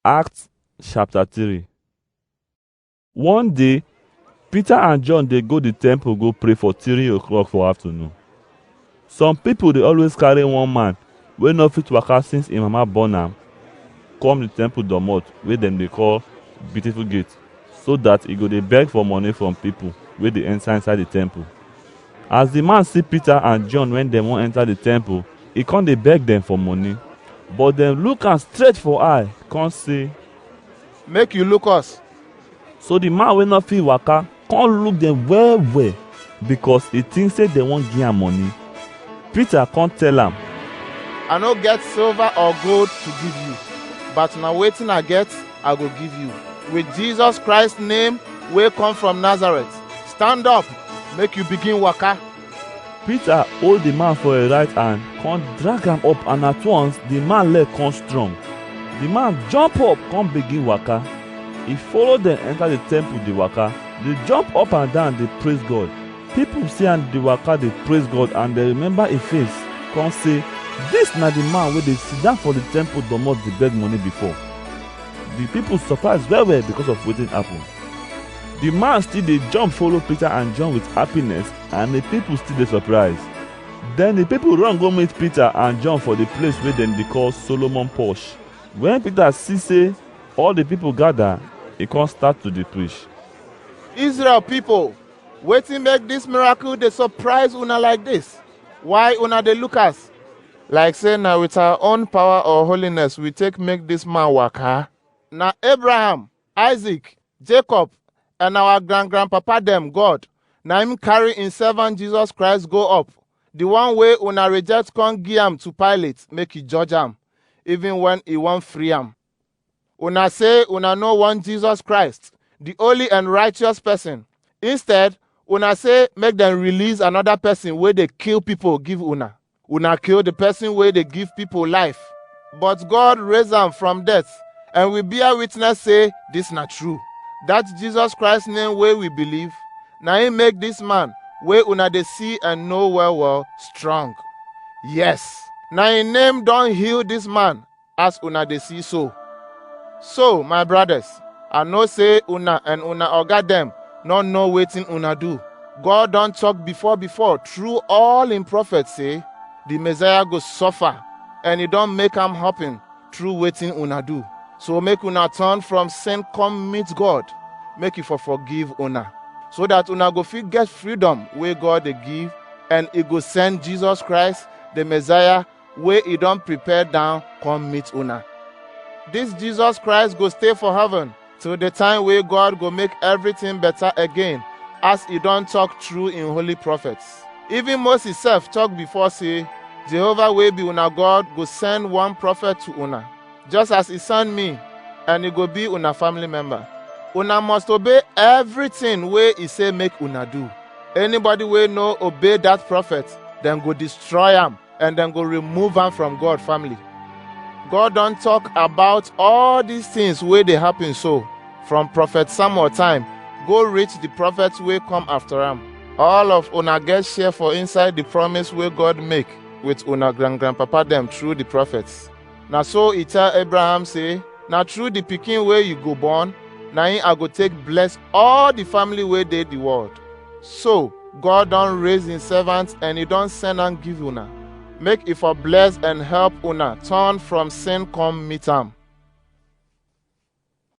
Acts chapter 3. One day, Peter and John dey go the temple go pray for 3 o'clock for afternoon. Some people dey always carry one man wey no fit waka since im mama born am come the temple domot wey dem dey call Beautiful Gate, so that e go dey beg for money from people wey dey enter inside the temple. As the man see Peter and John when dem wan enter the temple, e come dey beg dem for money, but dem look am straight for eye come say, "Make you look us." so the man wey no fit waka come look dem well well because e think say dem wan give am money. Peter come tell am, "I no get silver or gold to give you, but na wetin I get I go give you. With Jesus Christ name wey come from Nazareth, stand up, make you begin waka." Peter hold the man for him right hand come drag am up, and at once the man leg come strong. The man jump up come begin waka. He follow dem enter the temple dey waka. Dey jump up and down dey praise God. People see am dey waka dey praise God, and dem remember him face come say, "Dis na the man wey dey sit down for the temple domot dey beg money before." The people surprise well well because of wetin happen. The man still dey jump follow Peter and John with happiness, and the people still dey surprised. Then the people run go meet Peter and John for the place wey dem dey call Solomon Porch. When Peter see say all the people gather, he come start to dey preach. "Israel people, wetin make dis miracle dey surprise una like dis? Why una dey look us like say na with our own power or holiness we take make dis man waka? Na Abraham, Isaac, Jacob, and our grandpapa dem God, na him carry him servant Jesus Christ go up, the one wey una reject come give am to Pilate make he judge am, even when he wan free am. Una say una no want Jesus Christ, the holy and righteous person. Instead, una say make dem release another person wey dey kill people give una. Una kill the person wey dey give people life. But God raise am from death, and we bear witness say dis na true. That Jesus Christ name wey we believe, na him make dis man wey una dey see and know well well strong. Yes, na him name don heal dis man as una dey see so. So, my brothers, I know say una and una oga dem no know wetin una do. God don talk before through all him prophets say the Messiah go suffer, and he don make am happen through wetin una do. So make una turn from sin come meet God, make he for forgive una, so that una go fit get freedom wey God dey give, and he go send Jesus Christ, the Messiah, wey he don prepare down come meet una. This Jesus Christ go stay for heaven till the time wey God go make everything better again, as he don talk through in holy prophets. Even Moses sef talk before say, Jehovah wey be una God go send one prophet to una, just as he send me, and he go be una family member. Una must obey everything wey he say make una do. Anybody wey no obey that prophet, dem go destroy am, and dem go remove am from God family. God don talk about all these things wey dey happen so, from prophet Samuel time, go reach the prophets wey come after am. All of una get share for inside the promise wey God make with una grandpapa dem through the prophets. Na so he tell Abraham say, na through the pikin wey you go born, na him I go take bless all the family wey dey the world. So, God don raise him servant, and he don send am give una, make he for bless and help una turn from sin come meet am.